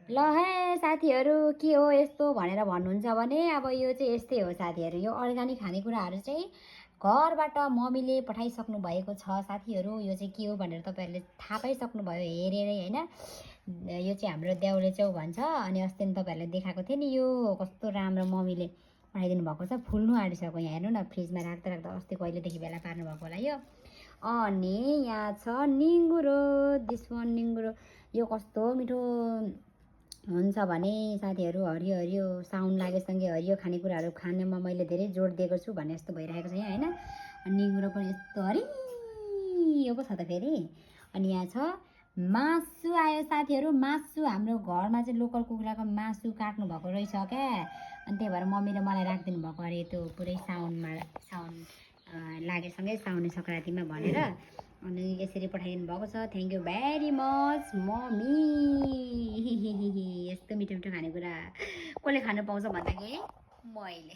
ल है साथीहरू के हो यस्तो भनेर भन्नुहुन्छ भने अब यो चाहिँ यस्तै हो साथीहरू। यो अर्ग्यानिक खानेकुराहरू चाहिँ घरबाट मम्मीले पठाइसक्नु भएको छ साथीहरू। यो चाहिँ के हो भनेर तपाईँहरूले थाहा पाइसक्नुभयो हेरेरै होइन। यो चाहिँ हाम्रो देउले च्याउ भन्छ। अनि अस्ति नि तपाईँहरूलाई देखाएको थिएँ नि, यो कस्तो राम्रो मम्मीले पठाइदिनु भएको छ। फुल्नु आँटिसक्यो यहाँ हेर्नु न, फ्रिजमा राख्दा राख्दा अस्ति कहिलेदेखि बेला पार्नु भएको होला यो। अनि यहाँ छ निङ्गुरो, दिस वान निङ्गुरो। यो कस्तो मिठो हुन्छ भने साथीहरू, हरियो हरियो साउन्ड लागेसँगै हरियो खानेकुराहरू खानेमा मैले धेरै जोड दिएको छु भन्ने जस्तो भइरहेको छ यहाँ होइन। अनि निङ्गुरो पनि यस्तो हरियो पो छ त फेरि। अनि यहाँ छ मासु आयो साथीहरू। मासु हाम्रो घरमा चाहिँ लोकल कुखुराको मासु काट्नु भएको रहेछ क्या। अनि त्यही भएर मम्मीले मलाई राखिदिनु भएको अरे त्यो पुरै साउन लागेसँगै साउने सङ्क्रान्तिमा भनेर। अनि यसरी पठाइदिनु भएको छ। Thank you very much mummy. यस्तो मिठो मिठो खानेकुरा कसले खानु पाउँछ भन्दाखेरि मैले।